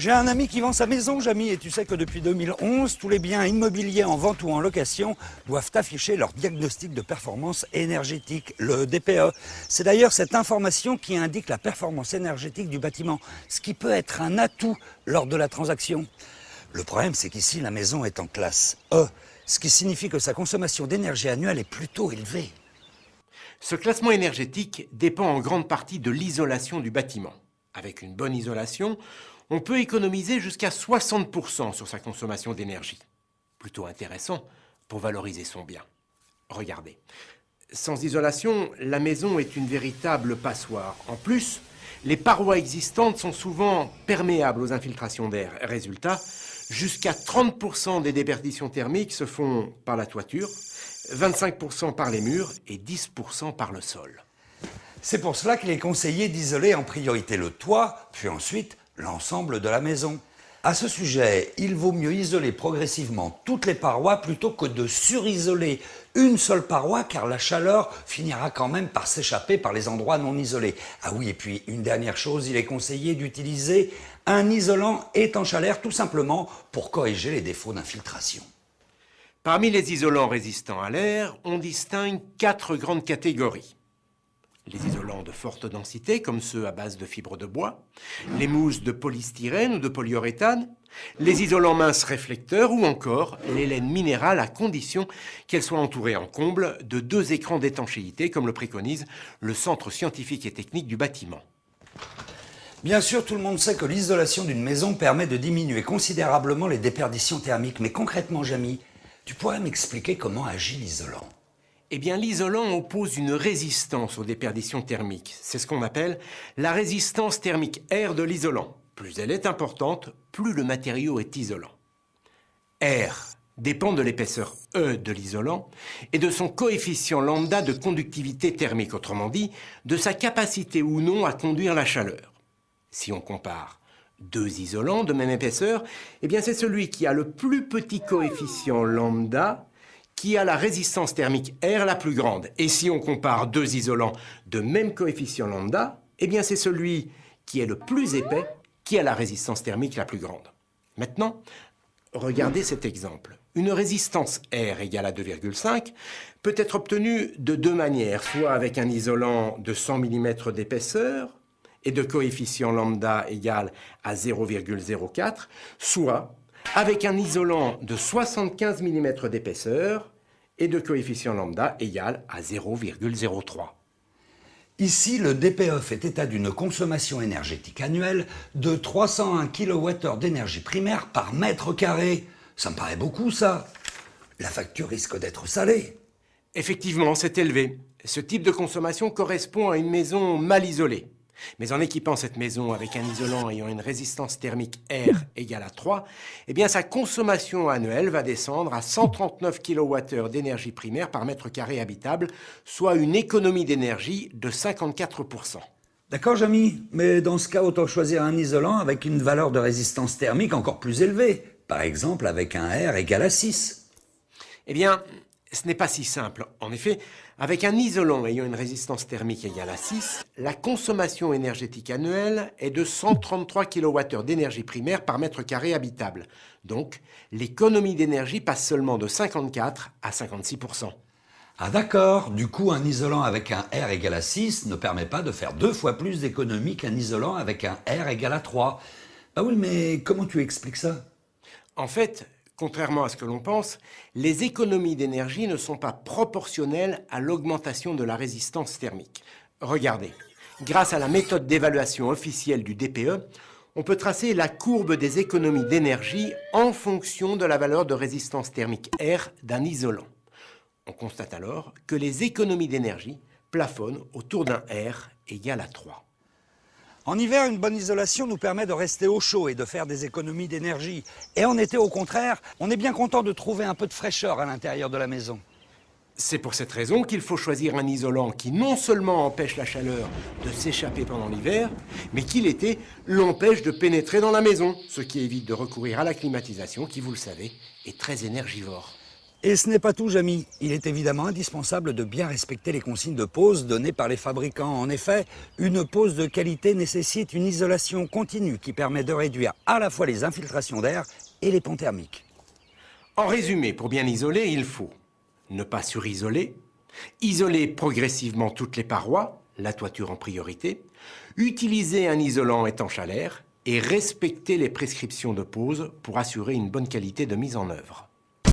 J'ai un ami qui vend sa maison, Jamy, et tu sais que depuis 2011, tous les biens immobiliers en vente ou en location doivent afficher leur diagnostic de performance énergétique, le DPE. C'est d'ailleurs cette information qui indique la performance énergétique du bâtiment, ce qui peut être un atout lors de la transaction. Le problème, c'est qu'ici, la maison est en classe E, ce qui signifie que sa consommation d'énergie annuelle est plutôt élevée. Ce classement énergétique dépend en grande partie de l'isolation du bâtiment. Avec une bonne isolation, on peut économiser jusqu'à 60% sur sa consommation d'énergie. Plutôt intéressant pour valoriser son bien. Regardez, sans isolation, la maison est une véritable passoire. En plus, les parois existantes sont souvent perméables aux infiltrations d'air. Résultat, jusqu'à 30% des déperditions thermiques se font par la toiture, 25% par les murs et 10% par le sol. C'est pour cela qu'il est conseillé d'isoler en priorité le toit, puis ensuite l'ensemble de la maison. À ce sujet, il vaut mieux isoler progressivement toutes les parois plutôt que de surisoler une seule paroi, car la chaleur finira quand même par s'échapper par les endroits non isolés. Ah oui, et puis une dernière chose, il est conseillé d'utiliser un isolant étanche à l'air, tout simplement pour corriger les défauts d'infiltration. Parmi les isolants résistants à l'air, on distingue 4 grandes catégories. Les isolants de forte densité, comme ceux à base de fibres de bois, les mousses de polystyrène ou de polyuréthane, les isolants minces réflecteurs ou encore les laines minérales à condition qu'elles soient entourées en comble de 2 écrans d'étanchéité, comme le préconise le Centre scientifique et technique du bâtiment. Bien sûr, tout le monde sait que l'isolation d'une maison permet de diminuer considérablement les déperditions thermiques. Mais concrètement, Jamy, tu pourrais m'expliquer comment agit l'isolant ? Eh bien, l'isolant oppose une résistance aux déperditions thermiques. C'est ce qu'on appelle la résistance thermique R de l'isolant. Plus elle est importante, plus le matériau est isolant. R dépend de l'épaisseur E de l'isolant et de son coefficient lambda de conductivité thermique, autrement dit, de sa capacité ou non à conduire la chaleur. Si on compare 2 isolants de même épaisseur, eh bien c'est celui qui a le plus petit coefficient lambda qui a la résistance thermique R la plus grande. Et si on compare 2 isolants de même coefficient lambda, eh bien c'est celui qui est le plus épais qui a la résistance thermique la plus grande. Maintenant, regardez cet exemple. Une résistance R égale à 2,5 peut être obtenue de 2 manières, soit avec un isolant de 100 mm d'épaisseur et de coefficient lambda égal à 0,04, soit avec un isolant de 75 mm d'épaisseur et de coefficient lambda égal à 0,03. Ici, le DPE fait état d'une consommation énergétique annuelle de 301 kWh d'énergie primaire par mètre carré. Ça me paraît beaucoup, ça. La facture risque d'être salée. Effectivement, c'est élevé. Ce type de consommation correspond à une maison mal isolée. Mais en équipant cette maison avec un isolant ayant une résistance thermique R égale à 3, eh bien sa consommation annuelle va descendre à 139 kWh d'énergie primaire par mètre carré habitable, soit une économie d'énergie de 54%. D'accord, Jamy, mais dans ce cas, autant choisir un isolant avec une valeur de résistance thermique encore plus élevée. Par exemple, avec un R égal à 6. Eh bien, ce n'est pas si simple. En effet, avec un isolant ayant une résistance thermique égale à 6, la consommation énergétique annuelle est de 133 kWh d'énergie primaire par mètre carré habitable. Donc, l'économie d'énergie passe seulement de 54 à 56%. Ah d'accord, du coup un isolant avec un R égal à 6 ne permet pas de faire 2 fois plus d'économie qu'un isolant avec un R égal à 3. Ah oui, mais comment tu expliques ça ? En fait, contrairement à ce que l'on pense, les économies d'énergie ne sont pas proportionnelles à l'augmentation de la résistance thermique. Regardez, grâce à la méthode d'évaluation officielle du DPE, on peut tracer la courbe des économies d'énergie en fonction de la valeur de résistance thermique R d'un isolant. On constate alors que les économies d'énergie plafonnent autour d'un R égal à 3. En hiver, une bonne isolation nous permet de rester au chaud et de faire des économies d'énergie. Et en été, au contraire, on est bien content de trouver un peu de fraîcheur à l'intérieur de la maison. C'est pour cette raison qu'il faut choisir un isolant qui non seulement empêche la chaleur de s'échapper pendant l'hiver, mais qui l'été l'empêche de pénétrer dans la maison, ce qui évite de recourir à la climatisation qui, vous le savez, est très énergivore. Et ce n'est pas tout, Jamy. Il est évidemment indispensable de bien respecter les consignes de pose données par les fabricants. En effet, une pose de qualité nécessite une isolation continue qui permet de réduire à la fois les infiltrations d'air et les ponts thermiques. En résumé, pour bien isoler, il faut ne pas surisoler, isoler progressivement toutes les parois, la toiture en priorité, utiliser un isolant étanche à l'air et respecter les prescriptions de pose pour assurer une bonne qualité de mise en œuvre.